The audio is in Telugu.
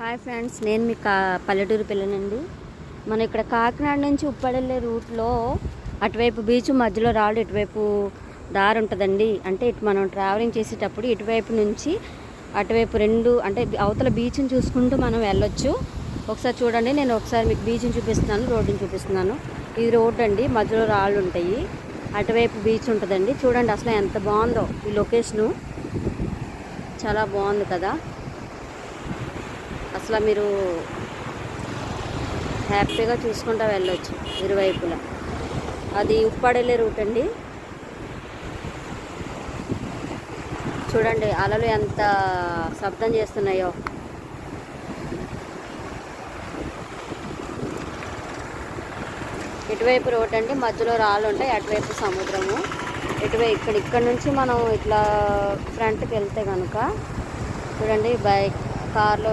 హాయ్ ఫ్రెండ్స్, నేను మీ పల్లెటూరు పిల్లనండి. మనం ఇక్కడ కాకినాడ నుంచి ఉప్పాడ వెళ్ళే రూట్లో అటువైపు బీచ్ మధ్యలో రాళ్ళు, ఇటువైపు దారి ఉంటుందండి. అంటే ఇటు మనం ట్రావెలింగ్ చేసేటప్పుడు ఇటువైపు నుంచి అటువైపు రెండు అంటే అవతల బీచ్ని చూసుకుంటూ మనం వెళ్ళొచ్చు. ఒకసారి చూడండి, నేను ఒకసారి మీకు బీచ్ని చూపిస్తున్నాను, రోడ్డుని చూపిస్తున్నాను. ఇది రోడ్ అండి, మధ్యలో రాళ్ళు ఉంటాయి, అటువైపు బీచ్ ఉంటుందండి. చూడండి అసలు ఎంత బాగుందో ఈ లొకేషను, చాలా బాగుంది కదా. అసలు మీరు హ్యాపీగా చూసుకుంటూ వెళ్ళొచ్చు ఇరువైపులా. అది ఉప్పాడెళ్ళే రూట్ అండి. చూడండి అలలు ఎంత శబ్దం చేస్తున్నాయో. ఇటువైపు రోడ్ అండి, మధ్యలో రాళ్ళు ఉంటాయి, అటువైపు సముద్రము. ఇక్కడ నుంచి మనం ఇట్లా ఫ్రంట్కి వెళ్తే కనుక చూడండి, బైక్ కార్లో